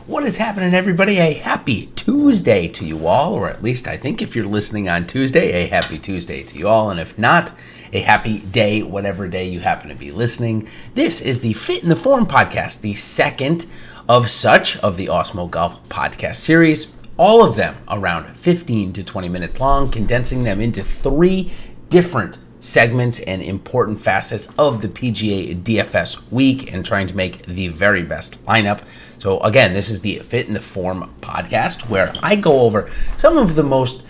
What is happening, everybody? A happy Tuesday to you all, or at least I think if you're listening on Tuesday, a happy Tuesday to you all, and if not, a happy day, whatever day you happen to be listening. This is the Fit in the Form podcast, the second of such of the Awesemo Golf podcast series, all of them around 15 to 20 minutes long, condensing them into three different segments and important facets of the PGA DFS week and trying to make the very best lineup. So again, this is the Fit in the Form podcast where I go over some of the most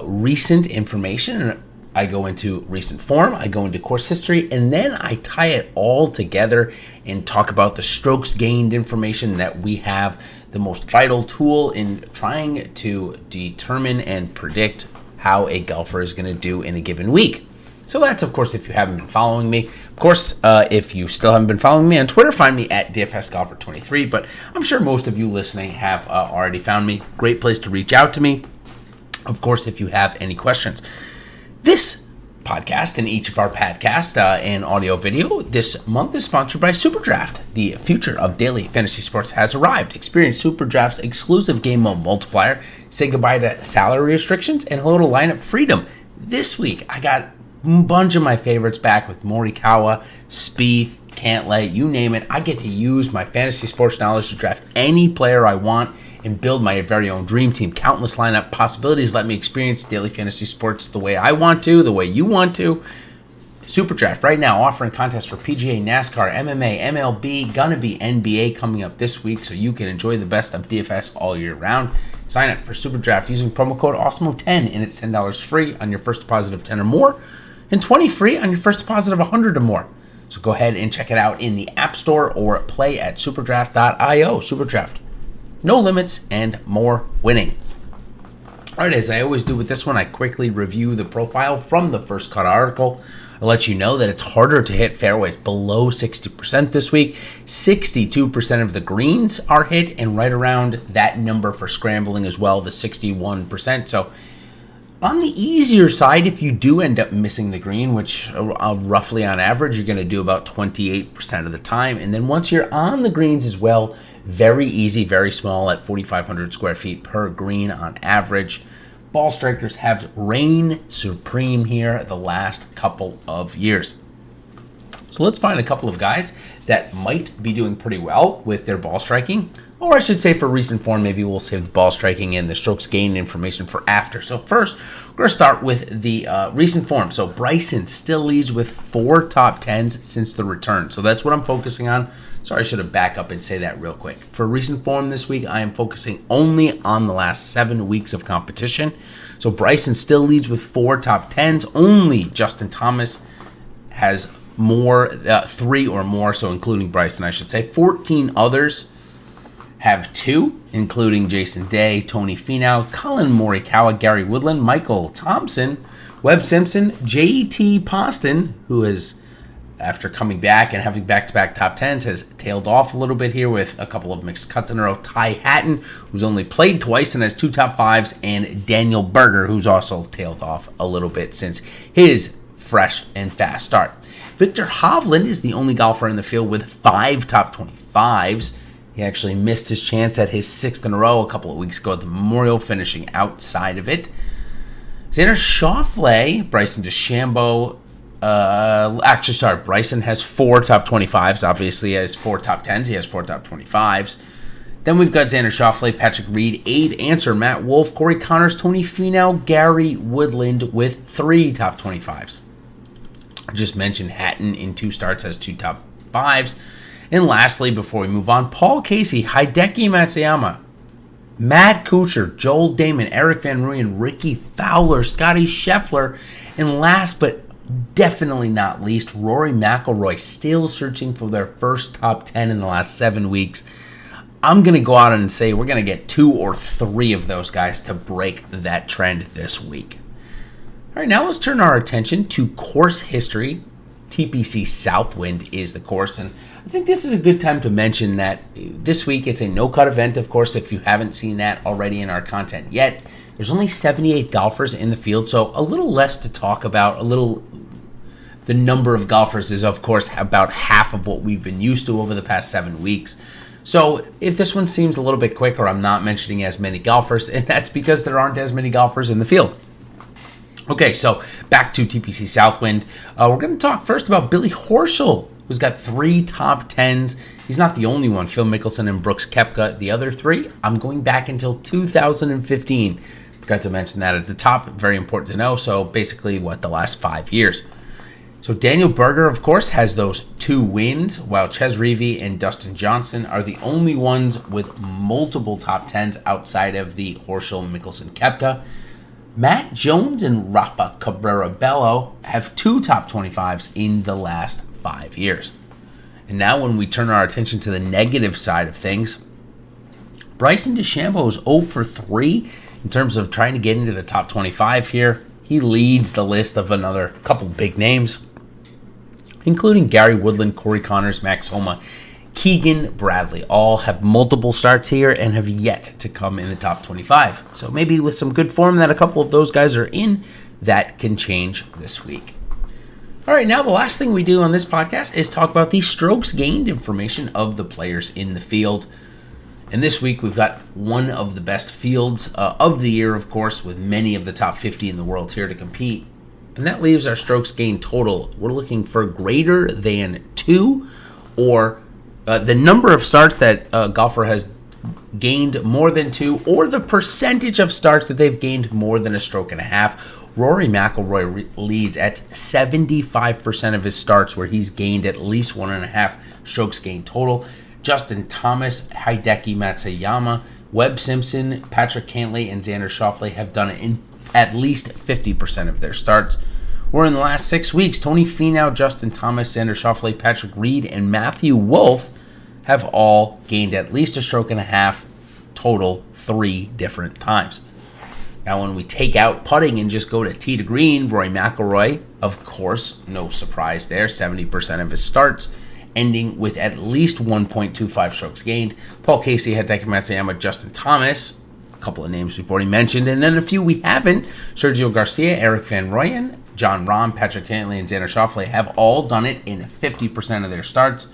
recent information. I go into recent form, I go into course history, and then I tie it all together and talk about the strokes gained information that we have, the most vital tool in trying to determine and predict how a golfer is going to do in a given week. So that's, of course, if you haven't been following me. Of course, if you still haven't been following me on Twitter, find me at DFSGolfer23. But I'm sure most of you listening have already found me. Great place to reach out to me, of course, if you have any questions. This podcast and each of our podcasts and audio video this month is sponsored by SuperDraft. The future of daily fantasy sports has arrived. Experience SuperDraft's exclusive game mode multiplier. Say goodbye to salary restrictions and hello to lineup freedom. This week, I got a bunch of my favorites back with Morikawa, Spieth, Cantlay, you name it. I get to use my fantasy sports knowledge to draft any player I want and build my very own dream team. Countless lineup possibilities let me experience daily fantasy sports the way I want to, the way you want to. SuperDraft right now offering contests for PGA, NASCAR, MMA, MLB, gonna be NBA coming up this week so you can enjoy the best of DFS all year round. Sign up for SuperDraft using promo code Awesemo10 and it's $10 free on your first deposit of 10 or more and $20 free on your first deposit of 100 or more. So go ahead and check it out in the App Store or play at superdraft.io. SuperDraft. No limits and more winning. All right, as I always do with this one, I quickly review the profile from the first cut article. I'll let you know that it's harder to hit fairways below 60% this week. 62% of the greens are hit, and right around that number for scrambling as well, the 61%. So on the easier side, if you do end up missing the green, which roughly on average, you're going to do about 28% of the time. And then once you're on the greens as well, very easy, very small at 4,500 square feet per green on average. Ball strikers have reigned supreme here the last couple of years. So let's find a couple of guys that might be doing pretty well with their ball striking. Or I should say for recent form, maybe we'll save the ball striking and the strokes gained information for after. So first, we're going to start with the recent form. So Bryson still leads with 4 top 10s since the return. So that's what I'm focusing on. Sorry, I should have back up and say that real quick. For recent form this week, I am focusing only on the last 7 weeks of competition. So Bryson still leads with 4 top 10s. Only Justin Thomas has more, 3 or more, so including Bryson, I should say. 14 others have 2, including Jason Day, Tony Finau, Colin Morikawa, Gary Woodland, Michael Thompson, Webb Simpson, J.T. Poston, who is, after coming back and having back-to-back top 10s, has tailed off a little bit here with a couple of mixed cuts in a row. Ty Hatton, who's only played twice and has 2 top 5s, and Daniel Berger, who's also tailed off a little bit since his fresh and fast start. Victor Hovland is the only golfer in the field with 5 top 25s. He actually missed his chance at his 6th in a row a couple of weeks ago at the Memorial, finishing outside of it. Xander Schauffele, Bryson DeChambeau, Bryson has 4 top 25s. Obviously, he has 4 top 10s. He has 4 top 25s. Then we've got Xander Schauffele, Patrick Reed, Abe Answer, Matt Wolff, Corey Connors, Tony Finau, Gary Woodland with 3 top 25s. I just mentioned Hatton in 2 starts has 2 top 5s. And lastly, before we move on, Paul Casey, Hideki Matsuyama, Matt Kuchar, Joel Damon, Eric Van Rooyen, Ricky Fowler, Scotty Scheffler, and last but definitely not least, Rory McIlroy, still searching for their first top 10 in the last 7 weeks. I'm going to go out and say we're going to get 2 or 3 of those guys to break that trend this week. All right, now let's turn our attention to course history. TPC Southwind is the course, and I think this is a good time to mention that this week it's a no-cut event, of course, if you haven't seen that already in our content yet. There's only 78 golfers in the field, so a little less to talk about. The number of golfers is, of course, about half of what we've been used to over the past 7 weeks. So if this one seems a little bit quicker, I'm not mentioning as many golfers, and that's because there aren't as many golfers in the field. Okay, so back to TPC Southwind. We're going to talk first about Billy Horschel, who's got 3 top 10s. He's not the only one. Phil Mickelson and Brooks Koepka. The other 3, I'm going back until 2015. Forgot to mention that at the top. Very important to know. So basically, the last 5 years. So Daniel Berger, of course, has those 2 wins, while Ches Reavie and Dustin Johnson are the only ones with multiple top 10s outside of the Horschel, Mickelson, Koepka. Matt Jones and Rafa Cabrera Bello have 2 top 25s in the last 5 years. And now when we turn our attention to the negative side of things, Bryson DeChambeau is 0 for 3 in terms of trying to get into the top 25 here. He leads the list of another couple big names, including Gary Woodland, Corey Connors, Max Homa, Keegan Bradley. All have multiple starts here and have yet to come in the top 25. So maybe with some good form that a couple of those guys are in, that can change this week. All right, now the last thing we do on this podcast is talk about the strokes gained information of the players in the field. And this week we've got one of the best fields of the year, of course, with many of the top 50 in the world here to compete. And that leaves our strokes gained total. We're looking for greater than 2, or the number of starts that a golfer has gained more than 2, or the percentage of starts that they've gained more than a stroke and a half. Rory McIlroy leads at 75% of his starts where he's gained at least 1.5 strokes gained total. Justin Thomas, Hideki Matsuyama, Webb Simpson, Patrick Cantlay, and Xander Schauffele have done it in at least 50% of their starts. Where in the last 6 weeks, Tony Finau, Justin Thomas, Xander Schauffele, Patrick Reed, and Matthew Wolff have all gained at least a stroke and a half total 3 different times. Now, when we take out putting and just go to tee to green, Rory McIlroy, of course, no surprise there, 70% of his starts, ending with at least 1.25 strokes gained. Paul Casey, Hideki Matsuyama, Justin Thomas, a couple of names we've already mentioned, and then a few we haven't. Sergio Garcia, Eric Van Rooyen, John Rahm, Patrick Cantlay, and Xander Schauffele have all done it in 50% of their starts,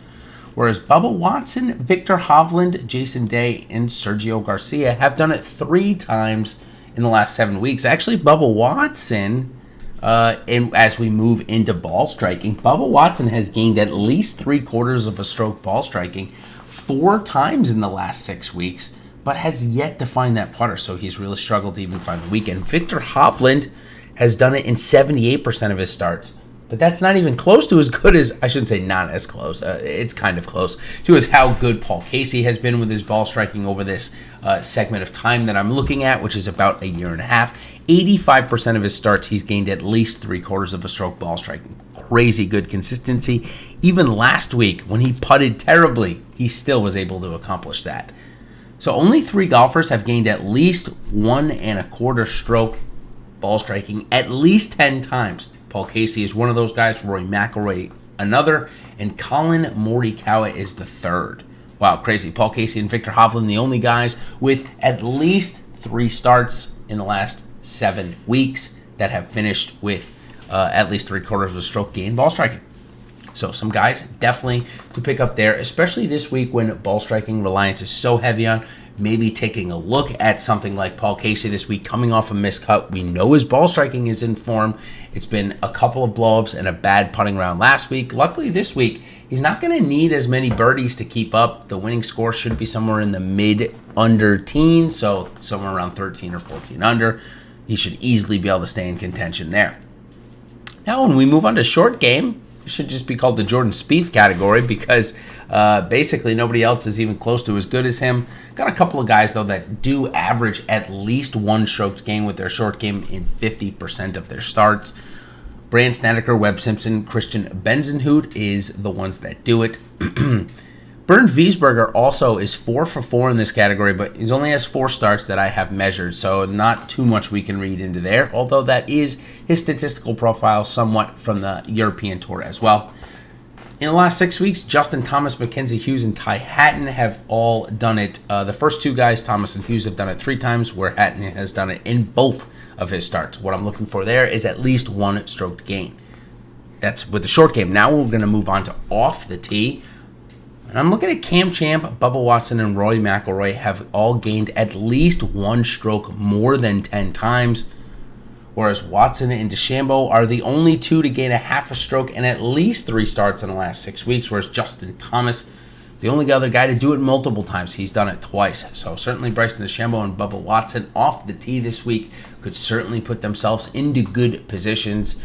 whereas Bubba Watson, Victor Hovland, Jason Day, and Sergio Garcia have done it 3 times in the last 7 weeks. Actually, Bubba Watson, and as we move into ball striking, Bubba Watson has gained at least 3/4 of a stroke ball striking 4 times in the last 6 weeks, but has yet to find that putter, so he's really struggled to even find the weekend. Victor Hovland has done it in 78% of his starts, but that's not even close to as good as, I shouldn't say not as close, it's kind of close to as how good Paul Casey has been with his ball striking over this segment of time that I'm looking at, which is about 1.5 years. 85% of his starts, he's gained at least 3/4 of a stroke ball striking. Crazy good consistency. Even last week, when he putted terribly, he still was able to accomplish that. So only 3 golfers have gained at least 1.25 stroke ball striking at least 10 times. Paul Casey is one of those guys, Rory McIlroy another, and Colin Morikawa is the third. Wow, crazy. Paul Casey and Victor Hovland, the only guys with at least 3 starts in the last 7 weeks that have finished with at least 3/4 of a stroke gain ball striking. So some guys definitely to pick up there, especially this week when ball striking reliance is so heavy on. Maybe taking a look at something like Paul Casey this week, coming off a miscut. We know his ball striking is in form. It's been a couple of blowups and a bad putting round last week. Luckily this week, he's not going to need as many birdies to keep up. The winning score should be somewhere in the mid-under teens, so somewhere around 13 or 14 under. He should easily be able to stay in contention there. Now when we move on to short game, it should just be called the Jordan Spieth category because basically nobody else is even close to as good as him. Got a couple of guys, though, that do average at least 1 strokes gain with their short game in 50% of their starts. Brand Snedeker, Webb Simpson, Christian Benzenhut is the ones that do it. Bernd Wiesberger also is 4 for 4 in this category, but he only has 4 starts that I have measured, so not too much we can read into there, although that is his statistical profile somewhat from the European Tour as well. In the last 6 weeks, Justin Thomas, Mackenzie Hughes, and Ty Hatton have all done it. The first 2 guys, Thomas and Hughes, have done it 3 times, where Hatton has done it in both of his starts. What I'm looking for there is at least 1 stroke gain. That's with the short game. Now we're going to move on to off the tee. And I'm looking at Cam Champ, Bubba Watson, and Rory McIlroy have all gained at least one stroke more than 10 times, whereas Watson and DeChambeau are the only two to gain a half a stroke in at least 3 starts in the last 6 weeks, whereas Justin Thomas, the only other guy to do it multiple times. He's done it twice. So certainly Bryson DeChambeau and Bubba Watson off the tee this week could certainly put themselves into good positions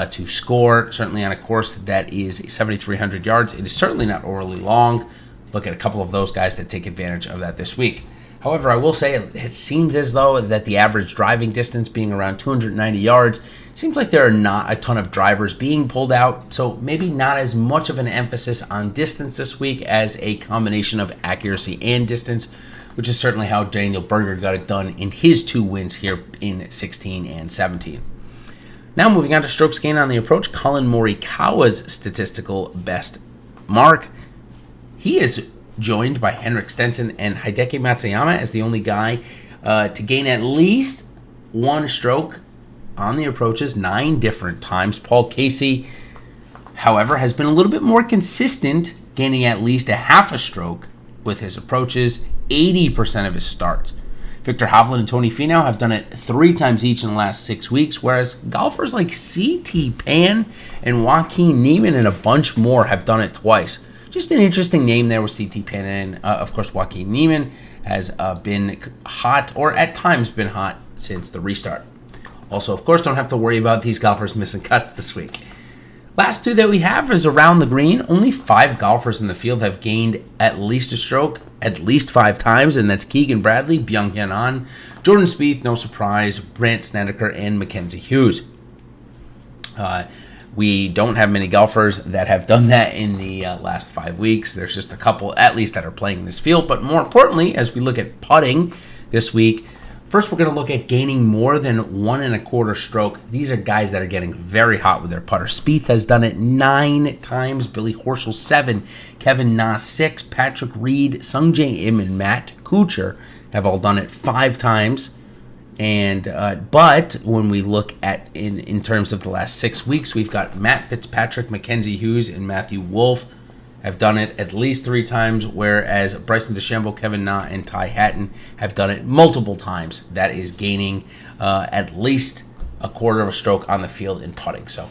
to score, certainly on a course that is 7,300 yards. It is certainly not overly long. Look at a couple of those guys that take advantage of that this week. However, I will say it seems as though that the average driving distance being around 290 yards, seems like there are not a ton of drivers being pulled out, so maybe not as much of an emphasis on distance this week as a combination of accuracy and distance, which is certainly how Daniel Berger got it done in his 2 wins here in 16 and 17. Now moving on to strokes gained on the approach, Colin Morikawa's statistical best mark. He is joined by Henrik Stenson and Hideki Matsuyama as the only guy to gain at least one stroke on the approaches 9 different times. Paul Casey, however, has been a little bit more consistent, gaining at least a half a stroke with his approaches 80% of his starts. Victor Hovland and Tony Finau have done it 3 times each in the last 6 weeks, whereas golfers like C.T. Pan and Joaquin Niemann and a bunch more have done it twice. Just an interesting name there with C.T. Pan, and of course Joaquin Niemann has been hot, or at times been hot, since the restart. Also, of course, don't have to worry about these golfers missing cuts this week. Last 2 that we have is around the green. Only 5 golfers in the field have gained at least a stroke at least 5 times, and that's Keegan Bradley, Byung-Hyun An, Jordan Spieth, no surprise, Brandt Snedeker, and Mackenzie Hughes. We don't have many golfers that have done that in the last 5 weeks. There's just a couple, at least, that are playing in this field. But more importantly, as we look at putting this week, first we're going to look at gaining more than 1 1/4 stroke. These are guys that are getting very hot with their putter. Spieth has done it 9 times. Billy Horschel 7, Kevin Na 6, Patrick Reed, Sungjae Im, and Matt Kuchar have all done it 5 times. And but when we look at in terms of the last 6 weeks, we've got Matt Fitzpatrick, Mackenzie Hughes, and Matthew Wolff have done it at least 3 times, whereas Bryson DeChambeau, Kevin Na, and Ty Hatton have done it multiple times. That is gaining at least a 1/4 of a stroke on the field in putting. So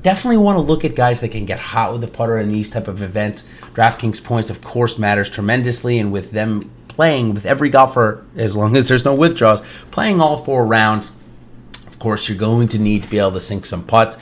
definitely want to look at guys that can get hot with the putter in these type of events. DraftKings points, of course, matters tremendously, and with them playing with every golfer, as long as there's no withdrawals, playing all 4 rounds, of course, you're going to need to be able to sink some putts.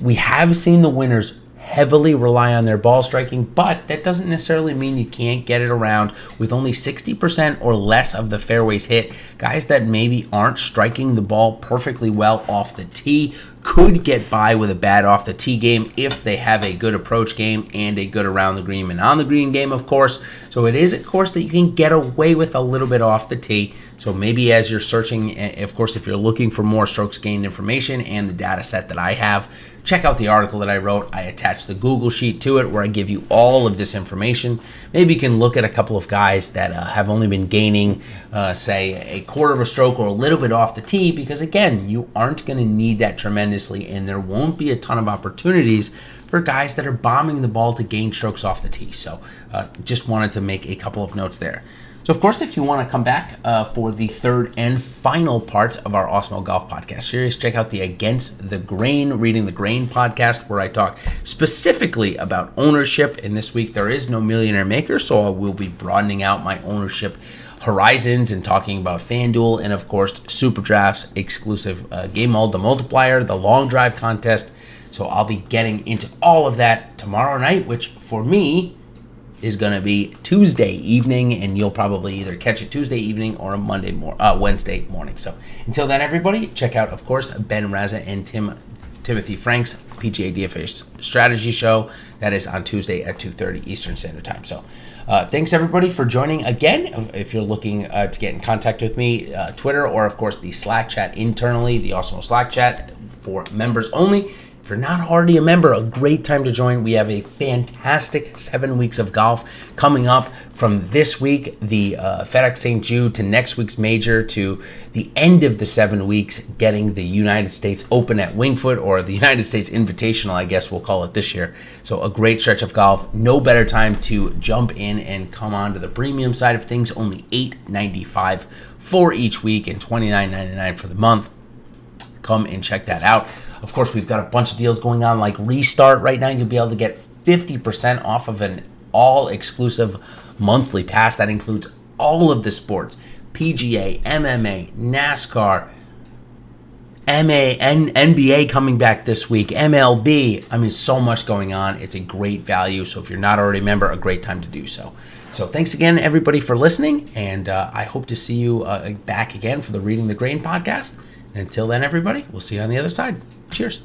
We have seen the winners heavily rely on their ball striking, but that doesn't necessarily mean you can't get it around with only 60% or less of the fairways hit. Guys that maybe aren't striking the ball perfectly well off the tee could get by with a bad off the tee game if they have a good approach game and a good around the green and on the green game, of course. So it is a course that you can get away with a little bit off the tee. So maybe as you're searching, of course, if you're looking for more strokes gained information and the data set that I have, check out the article that I wrote. I attached the Google sheet to it where I give you all of this information. Maybe you can look at a couple of guys that have only been gaining, say, a 1/4 of a stroke or a little bit off the tee, because, again, you aren't going to need that tremendously, and there won't be a ton of opportunities for guys that are bombing the ball to gain strokes off the tee. So just wanted to make a couple of notes there. So, of course, if you want to come back for the 3rd and final part of our Awesemo Golf Podcast series, check out the Against the Grain, Reading the Grain podcast, where I talk specifically about ownership. And this week, there is no Millionaire Maker, so I will be broadening out my ownership horizons and talking about FanDuel and, of course, Super Drafts, exclusive game mode, the multiplier, the long drive contest. So I'll be getting into all of that tomorrow night, which for me is going to be Tuesday evening, and you'll probably either catch it Tuesday evening or a Wednesday morning. So until then, everybody, check out, of course, Ben Raza and Timothy Frank's PGA DFS strategy show. That is on Tuesday at 2:30 Eastern Standard Time. So thanks, everybody, for joining again. If you're looking to get in contact with me, Twitter or, of course, the Slack chat internally, the Awesemo Slack chat for members only. If you're not already a member, a great time to join. We have a fantastic 7 weeks of golf coming up from this week, the FedEx St. Jude, to next week's major, to the end of the 7 weeks, getting the United States Open at Winged Foot, or the United States Invitational, I guess we'll call it this year. So a great stretch of golf. No better time to jump in and come on to the premium side of things. Only $8.95 for each week and $29.99 for the month. Come and check that out. Of course, we've got a bunch of deals going on like Restart right now. You'll be able to get 50% off of an all-exclusive monthly pass. That includes all of the sports: PGA, MMA, NASCAR, NBA coming back this week, MLB. I mean, so much going on. It's a great value. So if you're not already a member, a great time to do so. So thanks again, everybody, for listening. And I hope to see you back again for the Reading the Grain podcast. And until then, everybody, we'll see you on the other side. Cheers.